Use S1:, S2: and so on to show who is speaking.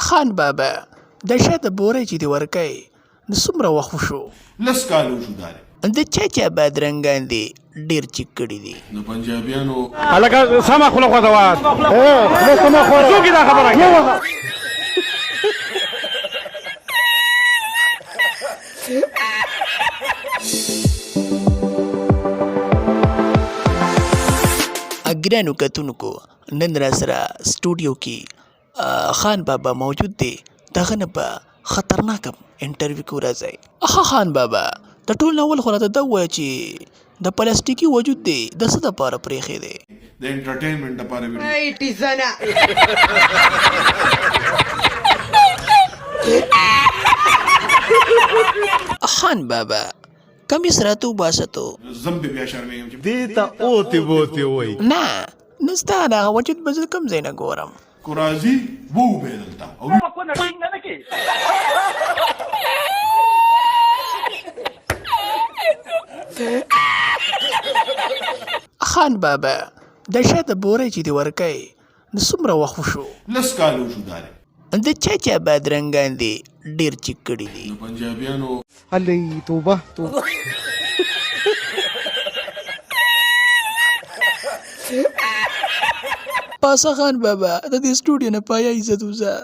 S1: خان بابا د شاته بورې چې دی ورکای نو څومره وخت شو؟
S2: 10 کالو شو داره.
S1: د چا بادرنګان دي ډیر چیک کړي دي؟
S2: د پنجابیانو
S3: هلکه سمه خوله خو ته وایه خوله سمه خوله څوک یې دا خبره کوي؟
S1: ګرانو کتونکو نن را سره سټوډیو کې خان بابا موجود دی. دغه نه به خطرناک انټرویو کو راځي. خان بابا د ټول ناول خو راته دا ووایه چې د پلاستیکي وجود دی د څه دپاره پرېښی دی؟
S2: د انټرټینمنټ دپاره
S1: خان بابا کمیس راته وباسه تو.
S2: زم به بیا شرمېږم چې
S3: دې ته اوتې بوتې وایي.
S1: نه نو ستا دغه وجود به زه کوم ځای نه ګورم.
S2: کو راځي ووبې دلته او
S1: خان بابا د شاته بورې چې دی ورکای نو څومره وخت شو؟
S2: 10 کالو شو داره.
S1: د چا بادرنګان دي ډیر چیک کړي دي؟
S2: د پنجابیانو
S3: هلې توبه توبه.
S1: پاسه خان بابا د دې سټوډیو نه پایا عزت وزه.